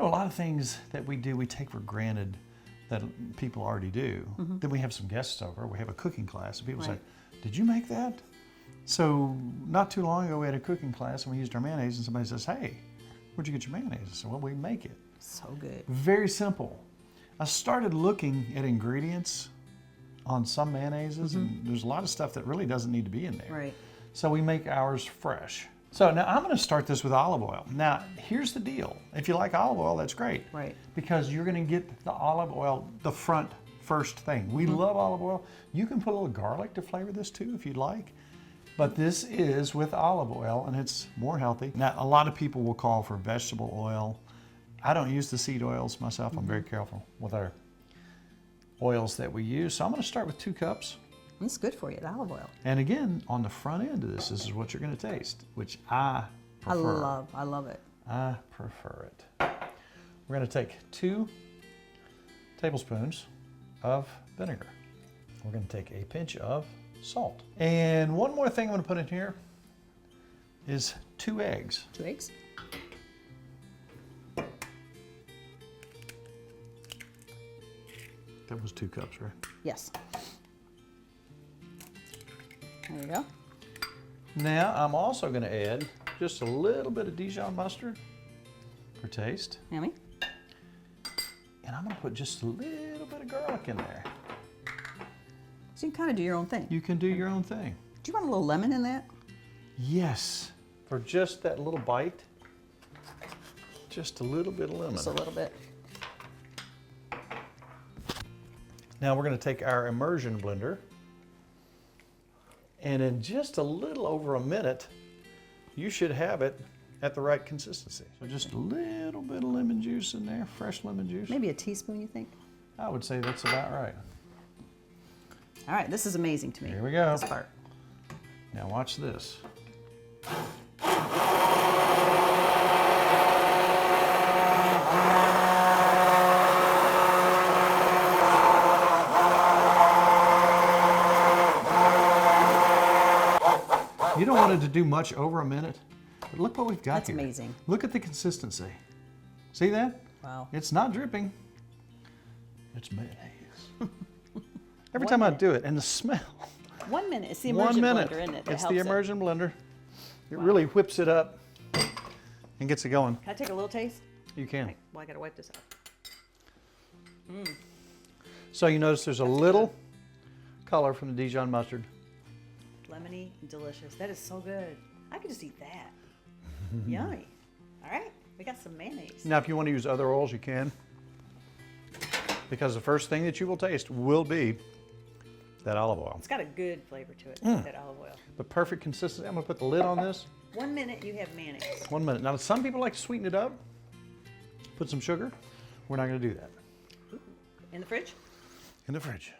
know, a lot of things that we do, we take for granted that people already do. Then we have some guests over, we have a cooking class, and people say, did you make that? So not too long ago, we had a cooking class and we used our mayonnaise, and somebody says, hey, where'd you get your mayonnaise? I said, well, we make it. So good. Very simple. I started looking at ingredients on some mayonnaises, and there's a lot of stuff that really doesn't need to be in there. Right. So we make ours fresh. So now I'm gonna start this with olive oil. Now, here's the deal. If you like olive oil, that's great. Right. Because you're gonna get the olive oil, the first thing. We love olive oil. You can put a little garlic to flavor this too if you'd like. But this is with olive oil, and it's more healthy. Now, a lot of people will call for vegetable oil. I don't use the seed oils myself. I'm very careful with our oils that we use. So I'm gonna start with 2 cups. It's good for you, the olive oil. And again, on the front end of this is what you're gonna taste, which I prefer. I love it. I prefer it. We're gonna take 2 tablespoons of vinegar. We're gonna take a pinch of salt. And one more thing I'm gonna put in here is 2 eggs. 2 eggs. That was 2 cups, right? Yes. There you go. Now I'm also gonna add just a little bit of Dijon mustard for taste. Yummy. And I'm gonna put just a little bit of garlic in there. So you can kind of do your own thing. You can do your own thing. Do you want a little lemon in that? Yes, for just that little bite, just a little bit of lemon. Just a little bit. Now we're gonna take our immersion blender, and in just a little over a minute, you should have it at the right consistency. So just a little bit of lemon juice in there, fresh lemon juice. Maybe a teaspoon, you think? I would say that's about right. All right, this is amazing to me. Here we go. This part. Now watch this. You don't want it to do much over a minute, but look what we've got That's here. amazing. Look at the consistency. See that? Wow. It's not dripping. It's mayonnaise. Every time I do it, and the smell. 1 minute. It's the immersion blender, isn't it? That It's the helps it. immersion blender. It really whips it up and gets it going. Can I take a little taste? You can. Well, I gotta wipe this out. So you notice there's a little color from the Dijon mustard. Lemony and delicious. That is so good. I could just eat that. Yummy. All right, we got some mayonnaise. Now, if you want to use other oils, you can. Because the first thing that you will taste will be that olive oil. It's got a good flavor to it, that olive oil. The perfect consistency. I'm going to put the lid on this. 1 minute, you have mayonnaise. 1 minute. Now, some people like to sweeten it up, put some sugar. We're not going to do that. Ooh. In the fridge? In the fridge.